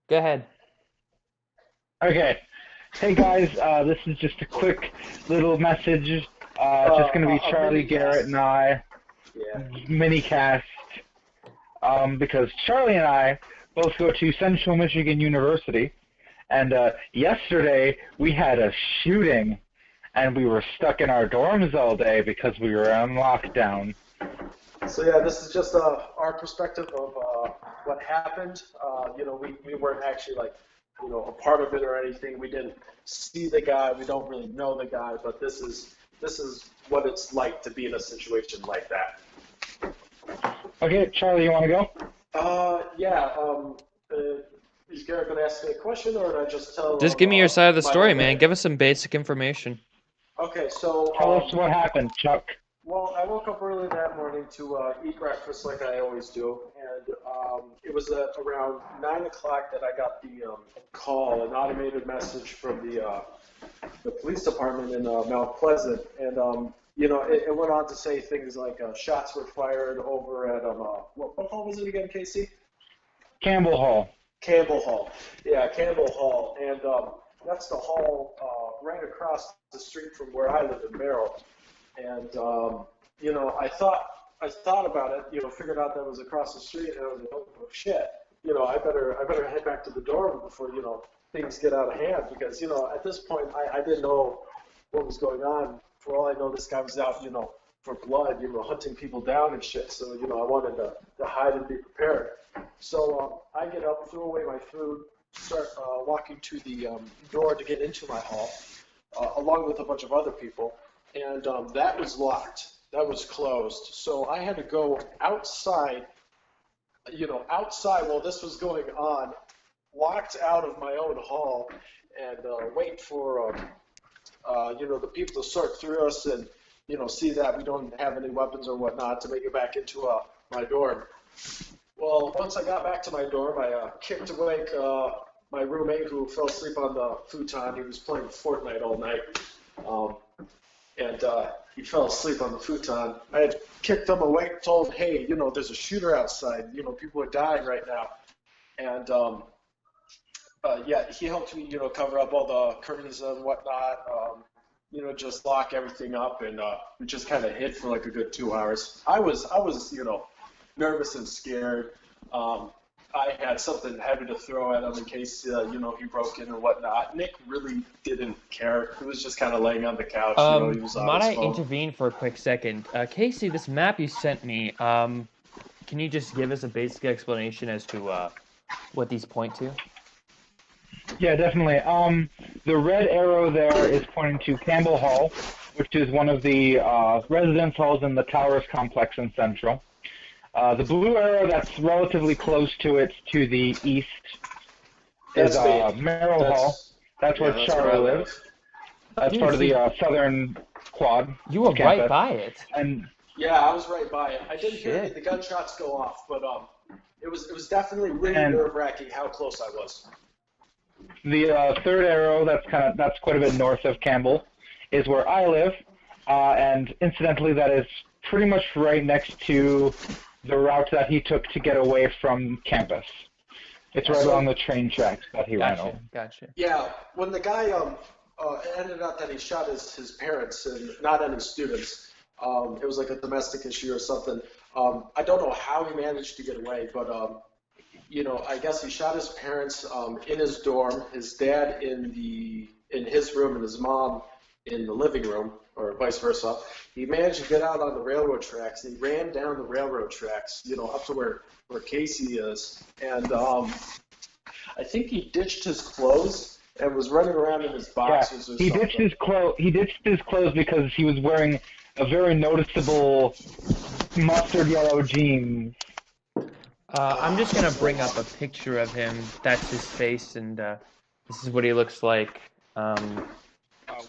Go ahead. Okay. Hey guys, this is just a quick little message. It's just going to be A Charlie, mini Garrett, and cast. I, Yeah. mini cast, because Charlie and I both go to Central Michigan University, and yesterday we had a shooting, and we were stuck in our dorms all day because we were on lockdown. So yeah, this is just our perspective of what happened. We weren't actually like, a part of it or anything. We didn't see the guy. We don't really know the guy, but this is what it's like to be in a situation like that. Okay, Charlie, you want to go? Yeah. Is Garrett gonna ask me a question, or did I just tell Just give me your side of the my whole story, man. day? Give us some basic information. Okay, so Tell us what happened, Chuck. well, I woke up early that morning to eat breakfast like I always do, and it was at around 9 o'clock that I got the call, an automated message from the police department in Mount Pleasant, and it went on to say things like shots were fired over at what hall was it again, Casey? Campbell Hall. Campbell Hall. Yeah, Campbell Hall, and that's the hall right across the street from where I live in Merrill. And I thought about it. Figured out that was across the street, and I was like, oh shit. I better head back to the dorm before things get out of hand because at this point I didn't know what was going on. For all I know, this guy was out for blood, hunting people down and shit. So I wanted to hide and be prepared. So I get up, throw away my food, start walking to the door to get into my hall, along with a bunch of other people, and that was locked. That was closed. So I had to go outside, outside while this was going on, walked out of my own hall, and wait for the people to sort through us and see that we don't have any weapons or whatnot to make it back into my dorm. Well, once I got back to my dorm, I kicked awake my roommate who fell asleep on the futon. He was playing Fortnite all night. Um, and he fell asleep on the futon. I had kicked him awake, told, hey, there's a shooter outside. People are dying right now. And yeah, he helped me, cover up all the curtains and whatnot. Just lock everything up, and we just kind of hid for like a good 2 hours. I was, nervous and scared. Um, I had something heavy to throw at him in case, he broke in or whatnot. Nick really didn't care. He was just kind of laying on the couch. He was on Might his I phone. intervene for a quick second? Casey, this map you sent me, can you just give us a basic explanation as to what these point to? Yeah, definitely. The red arrow there is pointing to Campbell Hall, which is one of the residence halls in the Towers complex in Central. The blue arrow that's relatively close to it to the east is That's me. Merrill Hall. That's That's yeah, where that's where I Charlie lives. live. That's Dude, part of so the southern quad you were right campus. by it. And Yeah, I was right by it. I didn't hear any of Shit. the gunshots go off, but it was definitely really and nerve-wracking how close I was. the third arrow that's quite a bit north of Campbell is where I live. And incidentally, that is pretty much right next to the route that he took to get away from campus. It's right along So the train tracks that he ran Gotcha, over. gotcha. yeah, when the guy it ended up that he shot his parents and not any students. It was like a domestic issue or something. I don't know how he managed to get away, but I guess he shot his parents in his dorm, his dad in his room, and his mom in the living room, or vice versa. He managed to get out on the railroad tracks. And he ran down the railroad tracks, up to where Casey is, and I think he ditched his clothes and was running around in his Yeah, boxers or he ditched something. his clothes. He ditched his clothes because he was wearing a very noticeable mustard yellow jeans. I'm just gonna bring up Yeah. a picture of him. That's his face, and this is what he looks like.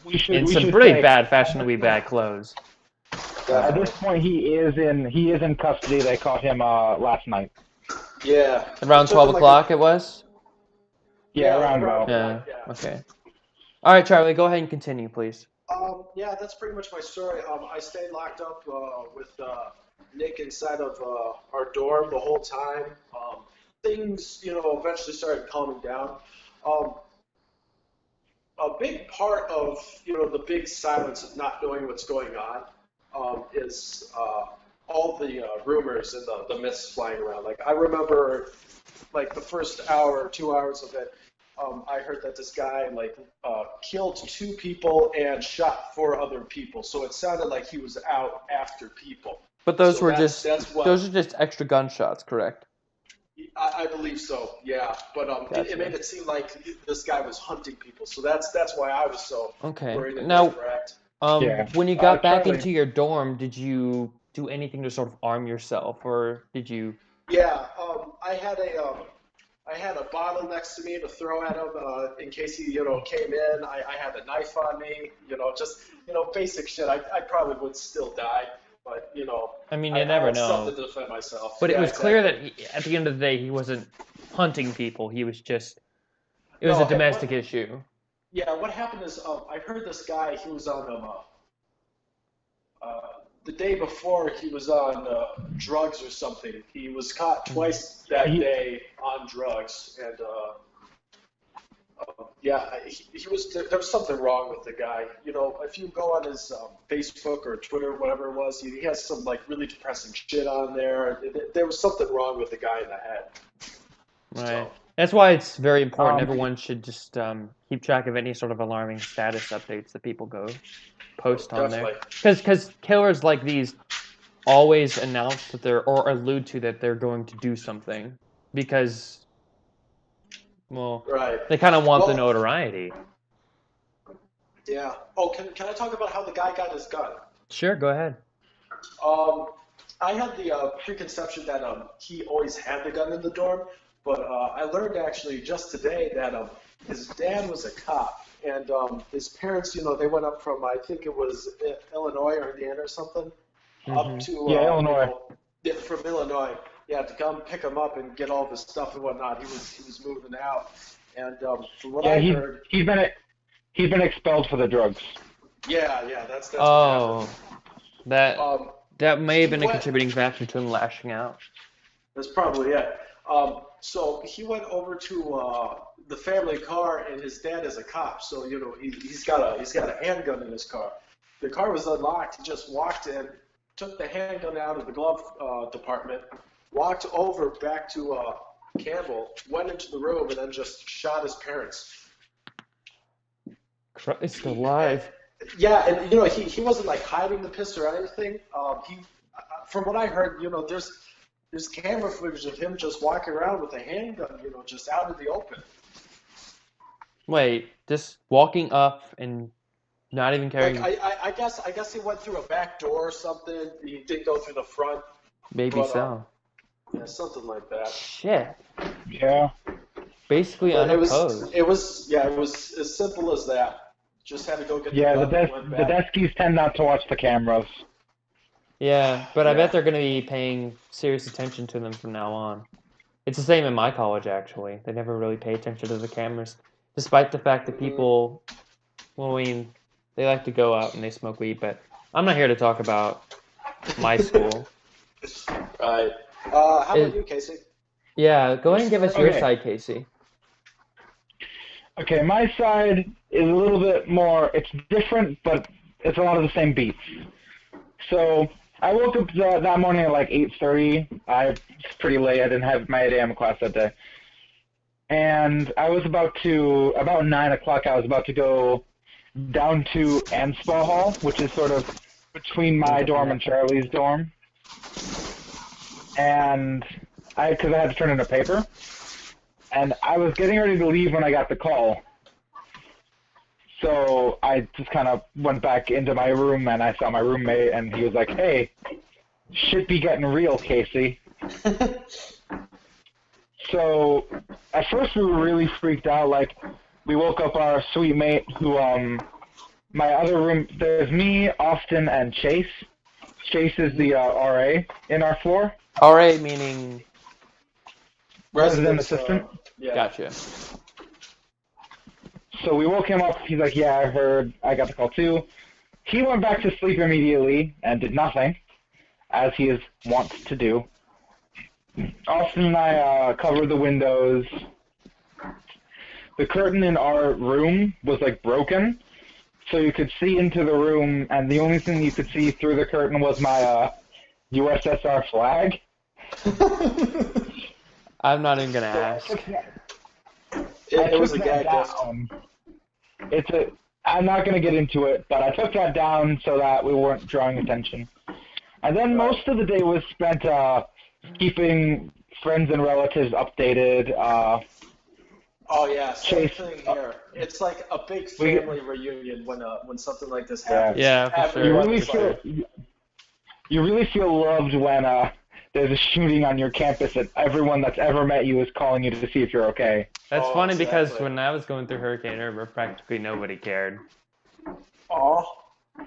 We should In we some should pretty say bad, at this fashionably point, bad clothes. at this Definitely. point he is in custody. They caught him last night. Yeah. It Around took 12 him like a o'clock it was? Yeah, yeah, around around about. that, Yeah, yeah. okay. All right, Charlie, go ahead and continue, please. Yeah, that's pretty much my story. I stayed locked up with Nick inside of our dorm the whole time. things, eventually started calming down, a big part of, the big silence of not knowing what's going on is all the rumors and the myths flying around. Like, I remember, like, the first hour or 2 hours of it, I heard that this guy, like, killed 2 people and shot 4 other people. So it sounded like he was out after people. But those So were that's those are just extra gunshots, correct? I believe so, yeah. But Gotcha. it made it seem like this guy was hunting people. So that's why I was so Okay. worried and Now, correct. Yeah. when you got back Charlie. into your dorm, did you do anything to sort of arm yourself, or did you? Yeah, I had a bottle next to me to throw at him in case he, came in. I had a knife on me, just, basic shit. I probably would still die, but, I mean, I you never had know. something to defend myself. But it Yeah, was exactly. clear that at the end of the day, he wasn't hunting people. He was just. It was No, a domestic issue. Yeah, what happened is I heard this guy, he was on the day before he was on drugs or something. He was caught twice that day on drugs, and he was. There was something wrong with the guy. If you go on his Facebook or Twitter, whatever it was, he has some like really depressing shit on there. There was something wrong with the guy in the head. Right. So, That's why it's very important. Everyone should just keep track of any sort of alarming status updates that people post on there. definitely. Because killers like these always announce that or allude to that they're going to do something because, well, Right. they kind of want the Well, notoriety. yeah. Oh, can I talk about how the guy got his gun? Sure, go ahead. Um, I had the preconception that he always had the gun in the dorm, but I learned actually just today that his dad was a cop, and his parents, they went up from I think it was Illinois or Indiana or something, up to Illinois. from Illinois, yeah, to come pick him up and get all of his stuff and whatnot. He was moving out, and from what I heard, he's been expelled for the drugs. yeah, that's what Oh, that happened. that may have been a What? contributing factor to him lashing out. That's probably it. So he went over to the family car, and his dad is a cop, so he's got a handgun in his car. The car was unlocked. He just walked in, took the handgun out of the glove department, walked over back to Campbell, went into the room, and then just shot his parents. Christ alive. Yeah, and he wasn't like hiding the pistol or anything. From what I heard, there's camera footage of him just walking around with a handgun, just out in the open. Wait, just walking up and not even carrying. Like I guess he went through a back door or something. He didn't go through the front. Maybe but, so. Yeah, something like that. Shit. Yeah. Basically But unopposed. it was as simple as that. Just had to go get the Yeah, gun and went the back. deskies tend not to watch the cameras. Yeah, but I bet they're going to be paying serious attention to them from now on. It's the same in my college, actually. They never really pay attention to the cameras, despite the fact that people, well, I mean, they like to go out and they smoke weed, but I'm not here to talk about my school. Right. How about you, Casey? Yeah, go ahead and give us your Okay. side, Casey. Okay, my side is a little bit more, it's different, but it's a lot of the same beats. So I woke up that morning at like 8:30. It's pretty late. I didn't have my 8 a.m. class that day. And I was about 9 o'clock, I was about to go down to Anspa Hall, which is sort of between my dorm and Charlie's dorm. And because I had to turn in a paper. And I was getting ready to leave when I got the call. So I just kind of went back into my room and I saw my roommate and he was like, "Hey, shit be getting real, Casey." So at first we were really freaked out. Like we woke up our sweet mate who, my other room, there's me, Austin, and Chase. Chase is the RA in our floor. RA meaning... Resident assistant. Yeah. Gotcha. So we woke him up. He's like, "Yeah, I heard. I got the call too." He went back to sleep immediately and did nothing, as he is wont to do. Austin and I covered the windows. The curtain in our room was like broken, so you could see into the room, and the only thing you could see through the curtain was my USSR flag. I'm not even gonna ask. It was a gag gift. I'm not gonna get into it, but I took that down so that we weren't drawing attention. And then most of the day was spent keeping friends and relatives updated. Oh yeah, same thing here. It's like a big family reunion when something like this happens. Yeah, for sure. You really feel loved when there's a shooting on your campus and everyone that's ever met you is calling you to see if you're okay. That's funny because when I was going through Hurricane Irma, practically nobody cared. Oh,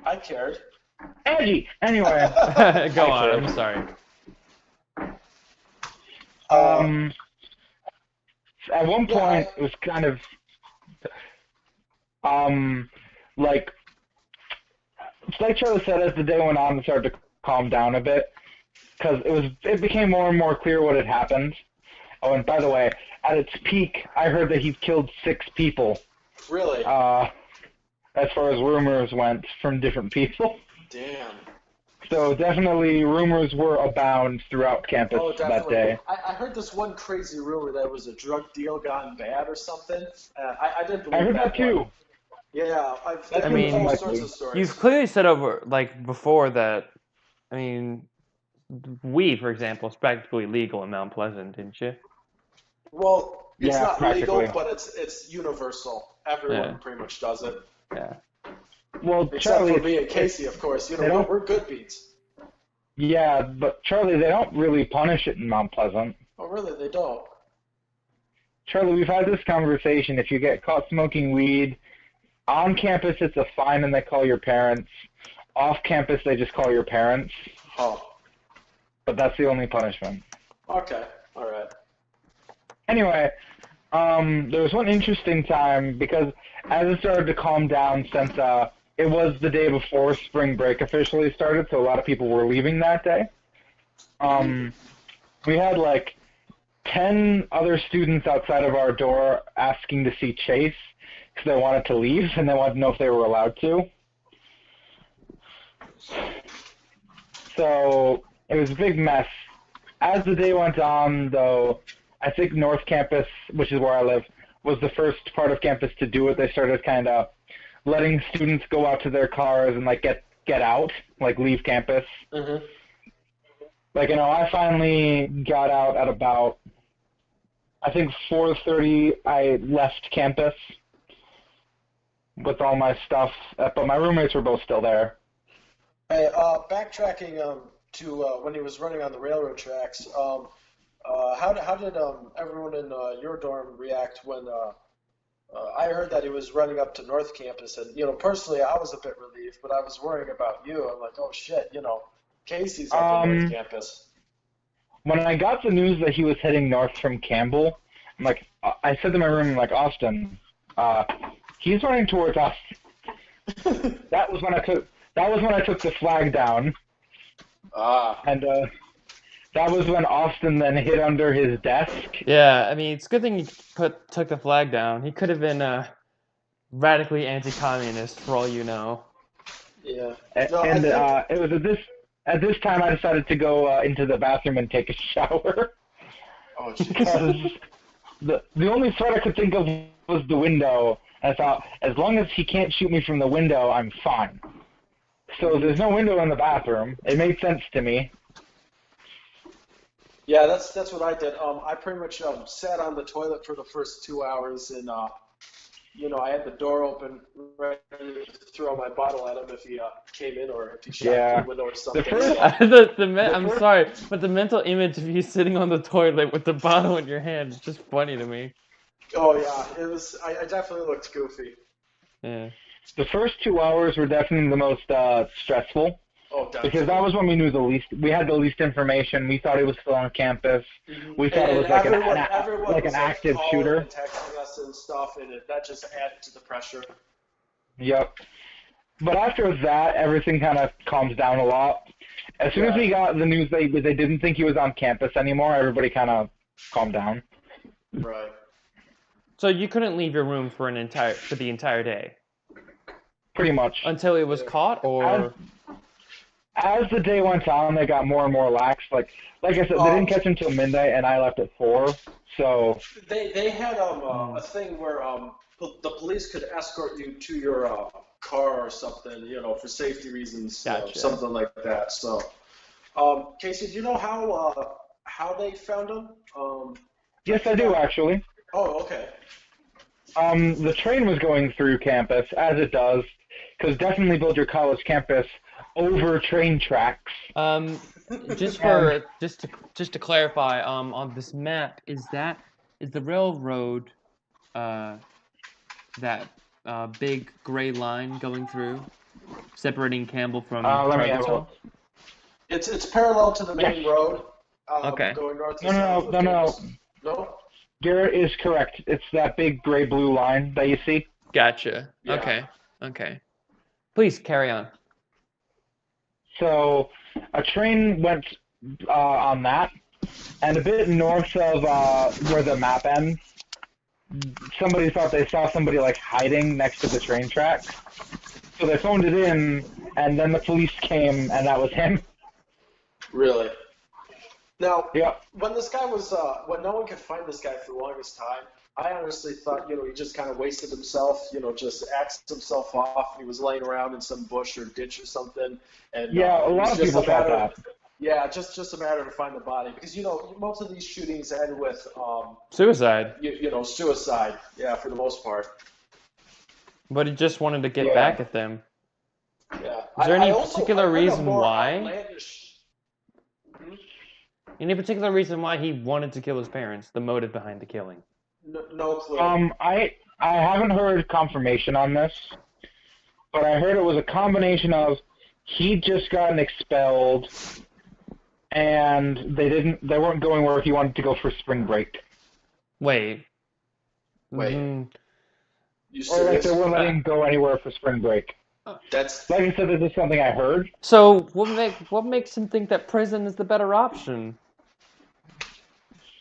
I cared. Angie! Anyway. Go on, I'm sorry. At one point, it was kind of, like Charlie said, as the day went on, it started to calm down a bit, because it became more and more clear what had happened. Oh, and by the way, at its peak, I heard that he's killed 6 people. Really? As far as rumors went from different people. Damn. So definitely rumors were abound throughout campus that day. I heard this one crazy rumor that it was a drug deal gone bad or something. I didn't believe I heard that too. Yeah, I mean, all sorts of stories. You've clearly said before that, I mean, weed, for example, is practically legal in Mount Pleasant, didn't you? Well, it's not practically legal, but it's universal. Everyone pretty much does it. Yeah. Well, Except Charlie, for me and Casey, of course. We're good beats. Yeah, but Charlie, they don't really punish it in Mount Pleasant. Oh, really? They don't? Charlie, we've had this conversation. If you get caught smoking weed, on campus it's a fine and they call your parents. Off campus they just call your parents. Oh. But that's the only punishment. Okay. All right. Anyway, there was one interesting time because as it started to calm down since it was the day before spring break officially started, so a lot of people were leaving that day. We had like 10 other students outside of our door asking to see Chase because they wanted to leave and they wanted to know if they were allowed to. So it was a big mess. As the day went on, though, I think North Campus, which is where I live, was the first part of campus to do it. They started kind of letting students go out to their cars and like get out, like leave campus. Mm-hmm. Like, I finally got out at about, I think 4:30. I left campus with all my stuff, but my roommates were both still there. Hey, backtracking to when he was running on the railroad tracks. How did everyone in your dorm react when I heard that he was running up to North Campus? And personally, I was a bit relieved, but I was worrying about you. I'm like, oh shit, Casey's up in North Campus. When I got the news that he was heading north from Campbell, I'm like, I said to my room, like, Austin, he's running towards us. That was when I took the flag down. And that was when Austin then hid under his desk. Yeah, I mean, it's a good thing he took the flag down. He could have been radically anti-communist, for all you know. Yeah. It was at this time I decided to go into the bathroom and take a shower. Oh, because the only threat I could think of was the window. And I thought, as long as he can't shoot me from the window, I'm fine. So there's no window in the bathroom. It made sense to me. Yeah, that's what I did. I pretty much sat on the toilet for the first 2 hours, and I had the door open, ready to throw my bottle at him if he came in or if he shot through the window or something. I'm sorry, but the mental image of you sitting on the toilet with the bottle in your hand is just funny to me. Oh yeah, it was. I definitely looked goofy. Yeah. The first 2 hours were definitely the most stressful. Oh, definitely. Because that was when we knew the least. We had the least information. We thought he was still on campus. Mm-hmm. We thought it was like an active shooter. And texting us and stuff, and that just added to the pressure. Yep. But after that, everything kind of calms down a lot. As soon as we got the news they didn't think he was on campus anymore, everybody kind of calmed down. Right. So you couldn't leave your room for the entire day Pretty much. until it was caught, or As the day went on, they got more and more lax. Like I said, they didn't catch him till midnight, and I left at 4. So They had a thing where the police could escort you to your car or something, you know, for safety reasons, Gotcha. something like that. So, Casey, do you know how they found him? yes, I do actually. Oh, okay. The train was going through campus, as it does, because definitely build your college campus over train tracks. just to clarify, on this map, is the railroad that big gray line going through, separating Campbell from Let me have a Charlottesville? look. It's parallel to the main road. Okay. Going north to No. south. No. Garrett is correct. It's that big gray-blue line that you see. Gotcha. Yeah. Okay. Please carry on. So a train went on that, and a bit north of where the map ends, somebody thought they saw somebody like hiding next to the train tracks. So they phoned it in, and then the police came, and that was him. Really? Now, Yeah. when this guy was, when no one could find this guy for the longest time, I honestly thought, he just kind of wasted himself, just axed himself off. He was laying around in some bush or ditch or something. And Yeah, a lot of people thought that. Yeah, just a matter to find the body, because most of these shootings end with Suicide. Suicide. Yeah, for the most part. But he just wanted to get back at them. Yeah. Is there any also particular heard a reason more why? outlandish- Any particular reason why he wanted to kill his parents? The motive behind the killing? No clue. I haven't heard confirmation on this, but I heard it was a combination of he'd just gotten expelled, and they weren't going where he wanted to go for spring break. Wait. Wait. You Or like serious? they weren't letting him go anywhere for spring break. That's Like I said, this is something I heard. So what makes him think that prison is the better option?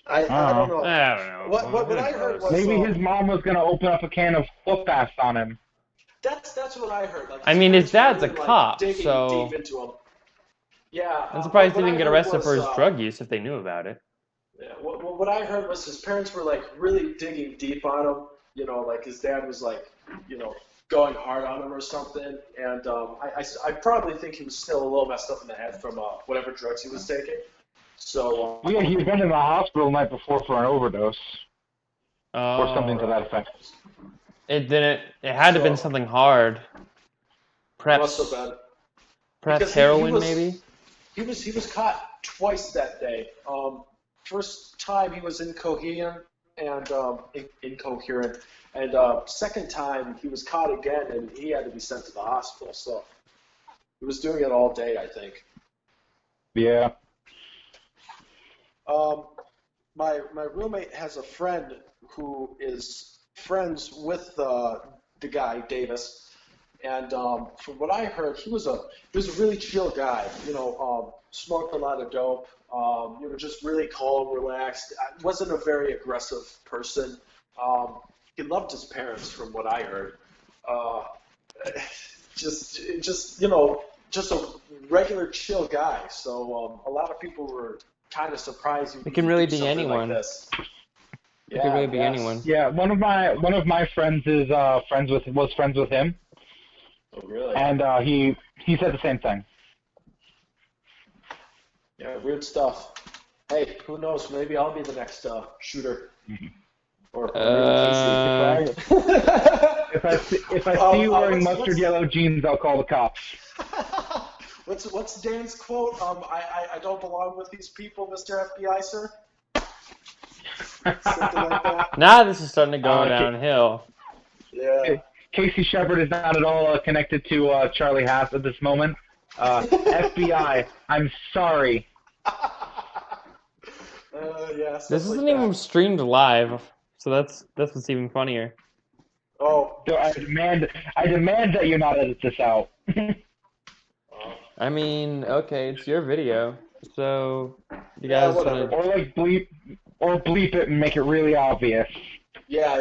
I don't know. I don't know. What I heard was Maybe his mom was going to open up a can of whoop ass on him. that's what I heard. Like, I mean, his dad's a really, cop, digging so deep into him. Yeah. I'm surprised he what didn't I get heard arrested was, for his drug use if they knew about it. Yeah, what I heard was his parents were like really digging deep on him. Like his dad was like, going hard on him or something. And I probably think he was still a little messed up in the head from whatever drugs he was taking. So. Yeah, he'd been in the hospital the night before for an overdose. Or something to that effect. It didn't. It had to have been something hard. Must have been. Perhaps Because heroin, was, maybe. He was caught twice that day. First time he was incoherent, and second time he was caught again, and he had to be sent to the hospital. So he was doing it all day, I think. Yeah. My roommate has a friend who is friends with the guy Davis, and from what I heard, he was a really chill guy. Smoked a lot of dope. Just really calm, relaxed. Wasn't a very aggressive person. He loved his parents, from what I heard. Just a regular chill guy. So a lot of people were kind of surprised. It can really be anyone. Like this. It could really be anyone. Yeah, one of my friends was friends with him. Oh, really? And he said the same thing. Yeah, weird stuff. Hey, who knows? Maybe I'll be the next shooter. Or maybe If I see you wearing mustard yellow jeans, I'll call the cops. What's Dan's quote? I don't belong with these people, Mr. FBI, sir. Something like that. Now this is starting to go downhill. Yeah. Casey Shepard is not at all connected to Charlie Haas at this moment. FBI, I'm sorry. Yeah. This isn't even streamed live, so that's what's even funnier. Oh. So I demand that you not edit this out. I mean, okay, it's your video, so you Yeah, guys whatever. wanna? Or like bleep it and make it really obvious. Yeah,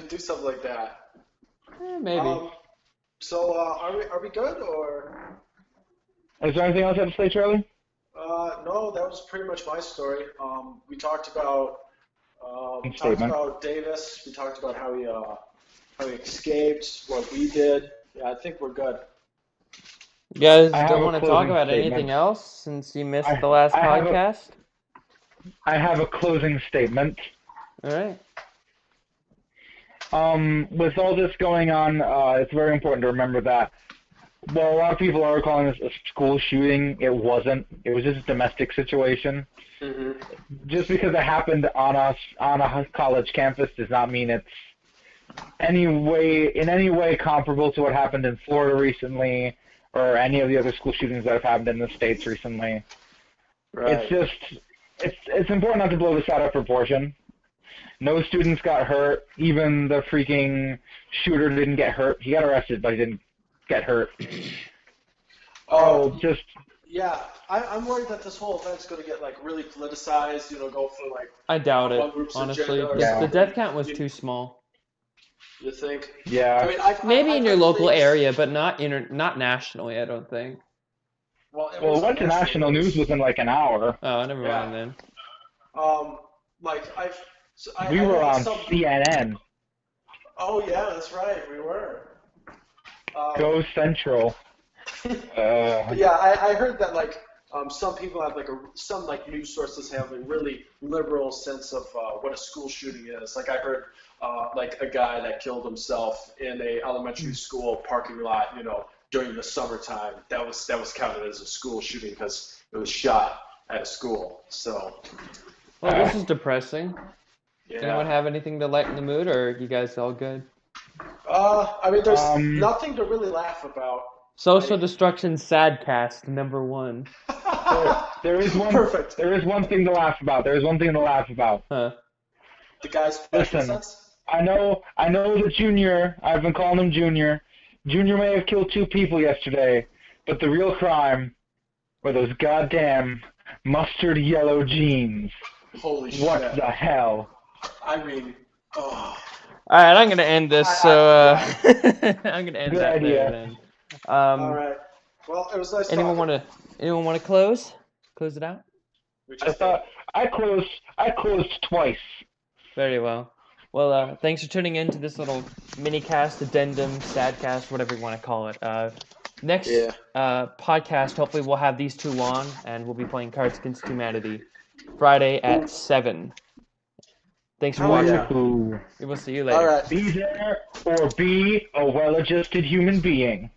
do something like that. Maybe. So are we good or? Is there anything else you have to say, Charlie? No, that was pretty much my story. We talked about Statement. Davis. We talked about how he escaped, what we did. Yeah, I think we're good. You guys I have don't a want to talk closing about anything statement. else since you missed I the last I have podcast? I have a closing statement. All right. With all this going on, it's very important to remember that while a lot of people are calling this a school shooting, it wasn't. It was just a domestic situation. Mm-hmm. Just because it happened on a college campus does not mean it's in any way comparable to what happened in Florida recently or any of the other school shootings that have happened in the States recently. Right. It's important not to blow this out of proportion. No students got hurt. Even the freaking shooter didn't get hurt. He got arrested, but he didn't get hurt. Just yeah. I'm worried that this whole event's going to get like really politicized. Go for like I doubt one it, group's honestly. agenda or The something. death count was too small. You think? yeah. I mean, Maybe I've in your heard local things- area, but not nationally, I don't think. Well, Well, it went to national news within like an hour. Oh, never Yeah. mind then. Like We I were heard on some. CNN. Oh yeah, that's right. We were. Go Central. Yeah, I heard that like some people have like some like news sources have a really liberal sense of what a school shooting is. Like I heard like a guy that killed himself in a elementary school parking lot, during the summertime. That was counted as a school shooting because it was shot at a school. So Well, this is depressing. yeah. Anyone have anything to lighten the mood, or are you guys all good? I mean, there's nothing to really laugh about. Social Destruction Sadcast #1. There is one. Perfect. There is one thing to laugh about. Huh. The guy's Listen, sense? I know the Junior. I've been calling him Junior. Junior may have killed 2 people yesterday, but the real crime were those goddamn mustard yellow jeans. Holy shit. What the hell? I mean, oh. All right, I'm gonna end this. So I'm gonna end Good that idea. there then. All right. Well, it was nice Anyone talking. want to close? Close it out. I closed twice. Very well. Well, thanks for tuning in to this little mini cast, addendum, sadcast, whatever you want to call it. Next podcast, hopefully we'll have these 2 on, and we'll be playing Cards Against Humanity Friday at 7. Thanks for watching. Ooh. We will see you later. All right. Be there or be a well-adjusted human being.